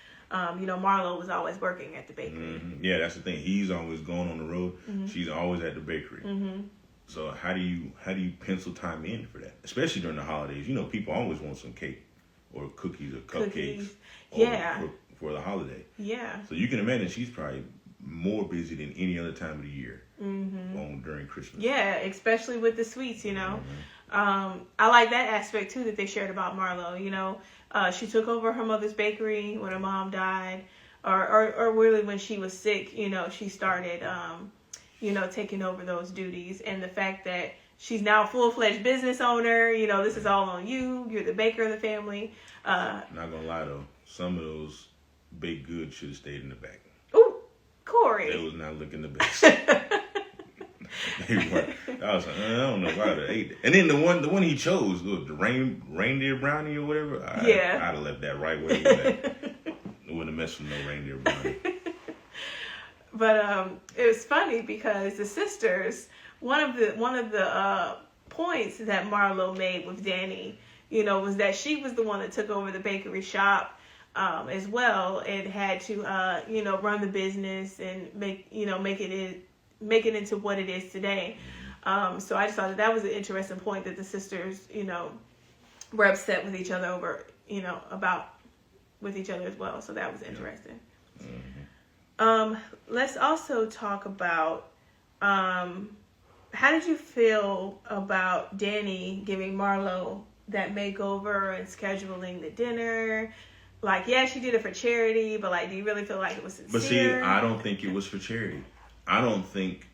you know, Marlo was always working at the bakery. Mm-hmm. Yeah, that's the thing. He's always going on the road. Mm-hmm. She's always at the bakery. Mm-hmm. So how do you pencil time in for that? Especially during the holidays. You know, people always want some cake or cookies or cupcakes. Yeah. For the holiday. Yeah. So you can imagine she's probably more busy than any other time of the year. During Christmas. Yeah, especially with the sweets, you know. I like that aspect too that they shared about Marlo. You know, she took over her mother's bakery when her mom died, or really when she was sick. You know, she started, you know, taking over those duties, and the fact that she's now a full-fledged business owner. You know, this is all on you. You're the baker of the family. Not gonna lie though, some of those baked goods should have stayed in the back. Ooh, Corey. They was not looking the best. They weren't. I was like, I don't know if I'd have ate it. And then the one he chose, the reindeer brownie or whatever. I'd have left that right where it was at. It wouldn't have messed with no reindeer brownie. But it was funny because the sisters, one of the points that Marlo made with Danny, you know, was that she was the one that took over the bakery shop as well, and had to you know, run the business and make it into what it is today. So I just thought that was an interesting point, that the sisters, you know, were upset with each other over, you know, with each other as well. So that was interesting. Mm-hmm. Let's also talk about, how did you feel about Danny giving Marlo that makeover and scheduling the dinner? Like, yeah, she did it for charity, but like, do you really feel like it was sincere? But see, I don't think it was for charity. I don't think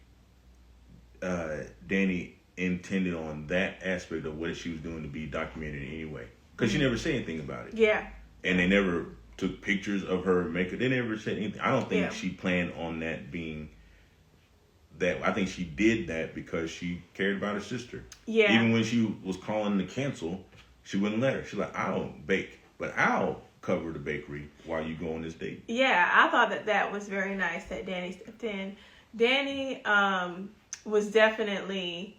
Danny intended on that aspect of what she was doing to be documented anyway. Because she never said anything about it. Yeah. And they never took pictures of her makeup. They never said anything. I don't think she planned on that being that. I think she did that because she cared about her sister. Yeah. Even when she was calling to cancel, she wouldn't let her. She's like, I don't bake, but I'll cover the bakery while you go on this date. Yeah, I thought that was very nice that Danny stepped in. Danny was definitely,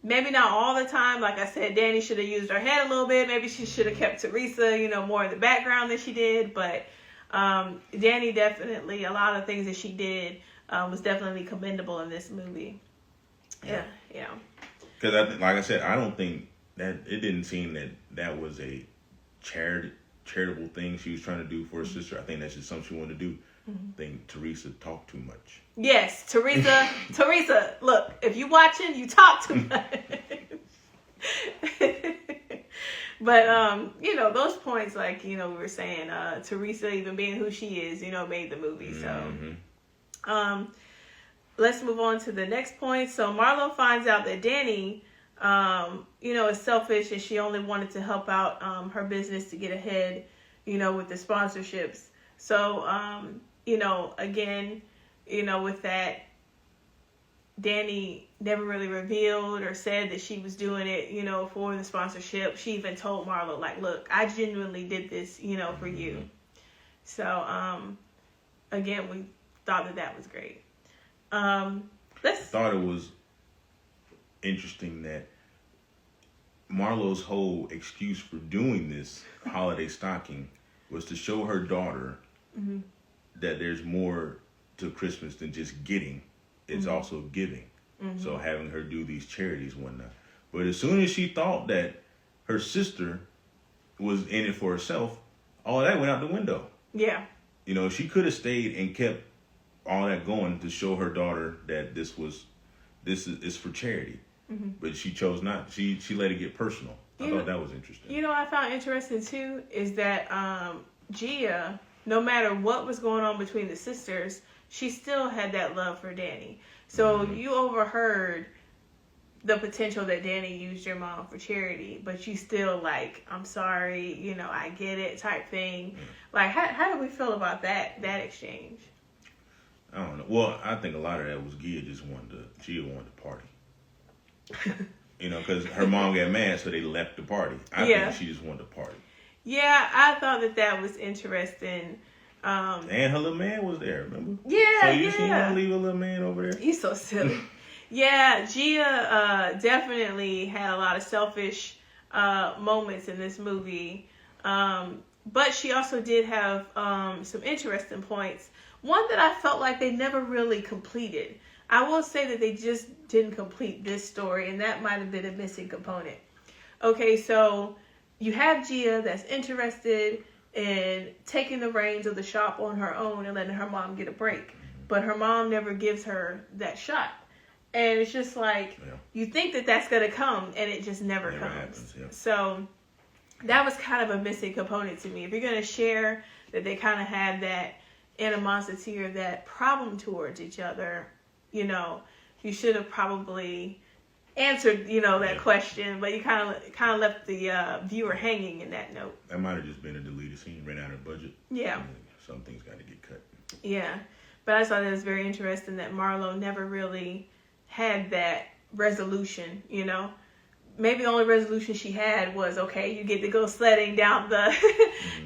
maybe not all the time. Like I said, Danny should have used her head a little bit. Maybe she should have kept Teresa, more in the background than she did. But Danny definitely, a lot of things that she did was definitely commendable in this movie. Yeah. Because, like I said, I don't think that it didn't seem that was a charitable thing she was trying to do for her sister. I think that's just something she wanted to do. I think Teresa talked too much. Yes, Teresa, look, if you watching, you talk too much. But, those points, like, we were saying, Teresa even being who she is, made the movie. So, let's move on to the next point. So Marlo finds out that Danny, is selfish and she only wanted to help out her business to get ahead, with the sponsorships. So, again, with that, Danny never really revealed or said that she was doing it, for the sponsorship. She even told Marlo, like, look, I genuinely did this, for you. So, again, we thought that was great. I thought it was interesting that Marlo's whole excuse for doing this holiday stocking was to show her daughter that there's more to Christmas than just getting. It's also giving. So having her do these charities and whatnot. But as soon as she thought that her sister was in it for herself, all that went out the window. Yeah. She could have stayed and kept all that going to show her daughter that this is for charity. But she chose not. She let it get personal. I thought that was interesting. What I found interesting too is that Gia, no matter what was going on between the sisters, she still had that love for Danny. So you overheard the potential that Danny used your mom for charity, but you still like, I'm sorry, I get it type thing. Like, how do we feel about that exchange? I don't know. Well, I think a lot of that was Gia wanted to party. Because her mom got mad, so they left the party. I think she just wanted to party. Yeah, I thought that was interesting. And her little man was there, remember? Yeah, so you didn't want to leave a little man over there? He's so silly. Yeah, Gia definitely had a lot of selfish moments in this movie. But she also did have some interesting points. One that I felt like they never really completed. I will say that they just didn't complete this story, and that might have been a missing component. Okay, so you have Gia that's interested in taking the reins of the shop on her own and letting her mom get a break. But her mom never gives her that shot. And it's just like, you think that that's going to come, and it just never comes. Happens, So that was kind of a missing component to me. If you're going to share that they kind of had that animosity or that problem towards each other, you should have probably answered, that question, but you kind of left the viewer hanging in that note. That might have just been a deleted scene, ran out of budget. Yeah. Some things got to get cut. Yeah. But I thought it was very interesting that Marlo never really had that resolution, Maybe the only resolution she had was, okay, you get to go sledding down the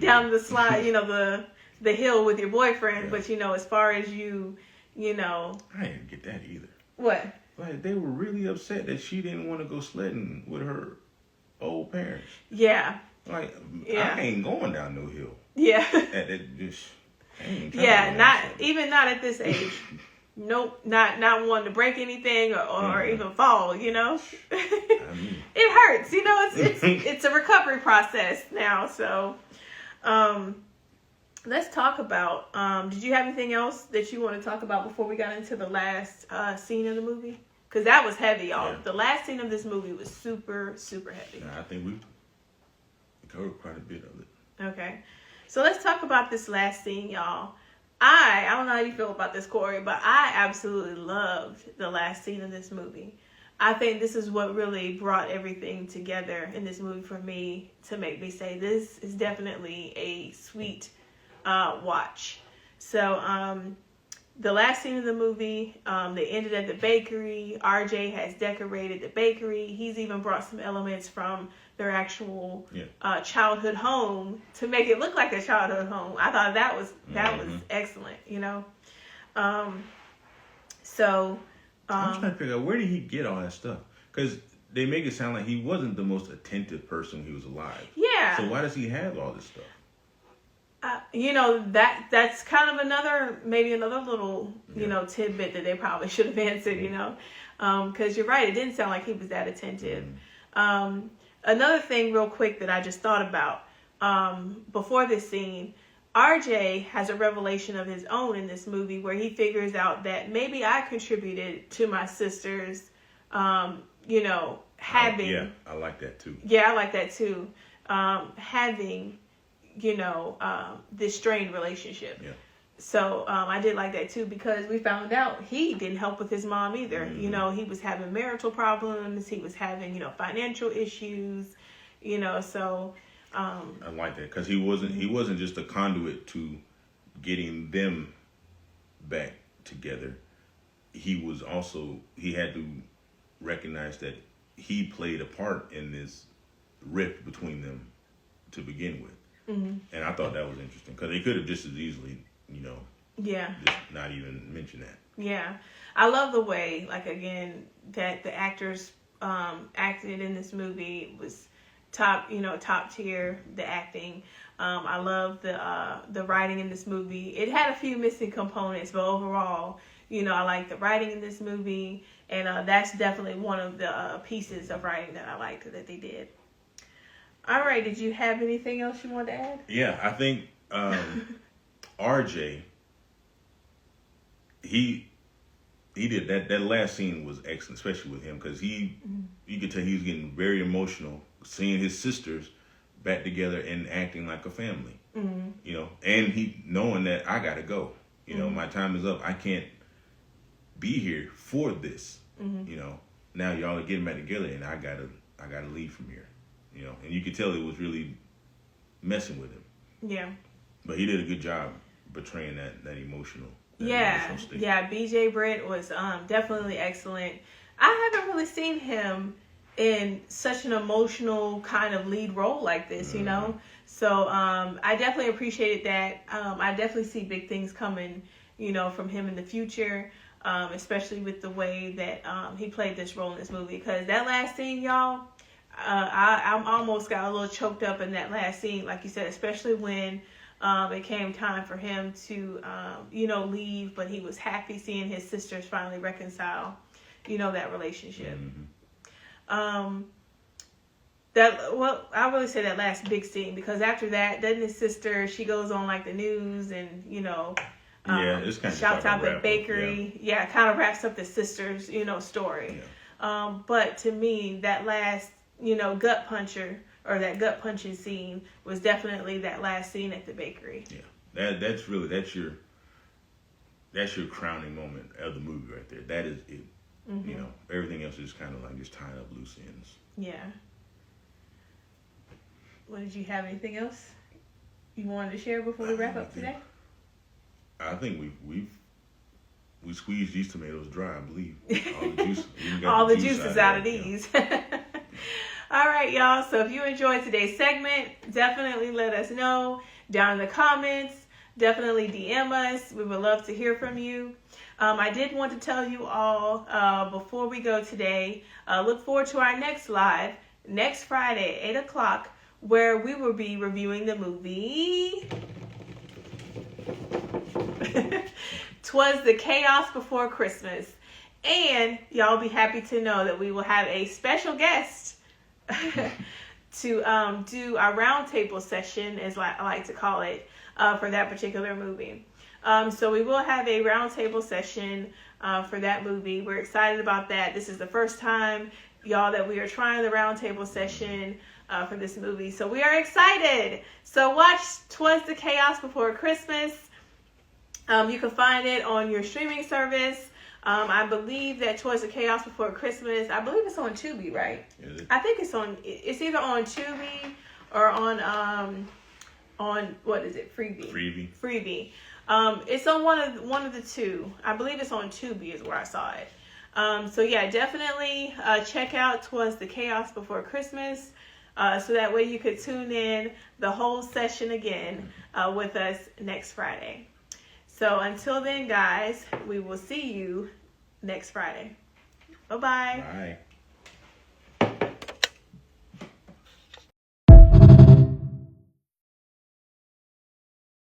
down the slide, the hill with your boyfriend, but as far as I didn't get that either. What? Like, they were really upset that she didn't want to go sledding with her old parents. Yeah. Like, I ain't going down no hill. Yeah. Not at this age. Nope, not wanting to break anything or even fall, It hurts, it's a recovery process now. So, let's talk about, did you have anything else that you want to talk about before we got into the last scene of the movie? Because that was heavy, y'all. Yeah. The last scene of this movie was super, super heavy. I think we covered quite a bit of it. Okay. So let's talk about this last scene, y'all. I don't know how you feel about this, Corey, but I absolutely loved the last scene of this movie. I think this is what really brought everything together in this movie for me to make me say this is definitely a sweet watch. So the last scene of the movie, they ended at the bakery. RJ has decorated the bakery. He's even brought some elements from their actual childhood home to make it look like a childhood home. I thought that was excellent, you know. I'm trying to figure out, where did he get all that stuff? Because they make it sound like he wasn't the most attentive person when he was alive. Yeah. So why does he have all this stuff? You know, that's kind of maybe another little, you know, tidbit that they probably should have answered, you know. Because you're right, it didn't sound like he was that attentive. Another thing real quick that I just thought about before this scene, RJ has a revelation of his own in this movie where he figures out that maybe I contributed to my sister's, you know, having... yeah, I like that too. Yeah, I like that too. Having, you know, this strained relationship. Yeah. So I did like that too because we found out he didn't help with his mom either. Mm-hmm. You know, he was having marital problems. He was having, you know, financial issues, you know, so... I like that because he wasn't just a conduit to getting them back together. He had to recognize that he played a part in this rift between them to begin with. Mm-hmm. And I thought that was interesting because they could have just as easily, you know, just not even mention that. Yeah, I love the way, like, again, that the actors acted in this movie was top tier, the acting. I love the writing in this movie. It had a few missing components, but overall, you know, I like the writing in this movie, and that's definitely one of the pieces of writing that I liked that they did. All right, did you have anything else you wanted to add? Yeah, I think RJ, he did that last scene was excellent, especially with him, because you could tell he was getting very emotional seeing his sisters back together and acting like a family. Mm-hmm. You know, and he knowing that I gotta go. You know, my time is up. I can't be here for this. Mm-hmm. You know, now y'all are getting back together, and I gotta leave from here. You know, and you could tell it was really messing with him. Yeah. But he did a good job portraying that emotional. Emotional state. Yeah. BJ Britt was definitely excellent. I haven't really seen him in such an emotional kind of lead role like this, you know? So I definitely appreciated that. I definitely see big things coming, you know, from him in the future, especially with the way that he played this role in this movie. Because that last scene, y'all, I almost got a little choked up in that last scene, like you said, especially when it came time for him to, you know, leave, but he was happy seeing his sisters finally reconcile, you know, that relationship. Mm-hmm. I really say that last big scene because after that, then his sister, she goes on like the news and, you know, it's kind of shouts out the bakery. Yeah, kind of wraps up the sister's, you know, story. Yeah. But to me, that last, you know, gut punching scene was definitely that last scene at the bakery. Yeah, that's your crowning moment of the movie right there. That is it. Mm-hmm. You know, everything else is kind of like just tying up loose ends. Yeah. Well, did you have anything else you wanted to share before we wrap up today? I think we squeezed these tomatoes dry, I believe. All the juice is out of these. All right, y'all. So if you enjoyed today's segment, definitely let us know down in the comments. Definitely DM us. We would love to hear from you. I did want to tell you all before we go today, look forward to our next live next Friday at 8 o'clock where we will be reviewing the movie 'Twas the Chaos Before Christmas. And y'all be happy to know that we will have a special guest to do our roundtable session, as I like to call it, for that particular movie. So we will have a roundtable session for that movie. We're excited about that. This is the first time, y'all, that we are trying the roundtable session. for this movie. So we are excited. So watch "'Twas the Chaos Before Christmas." You can find it on your streaming service. I believe that "'Twas the Chaos Before Christmas," I believe it's on Tubi, right? Is it? I think it's either on Tubi or on what is it? Freebie. It's on one of the two. I believe it's on Tubi is where I saw it. So yeah, definitely check out "'Twas the Chaos Before Christmas," so that way you could tune in the whole session again with us next Friday. So until then, guys, we will see you next Friday. Bye-bye. Bye.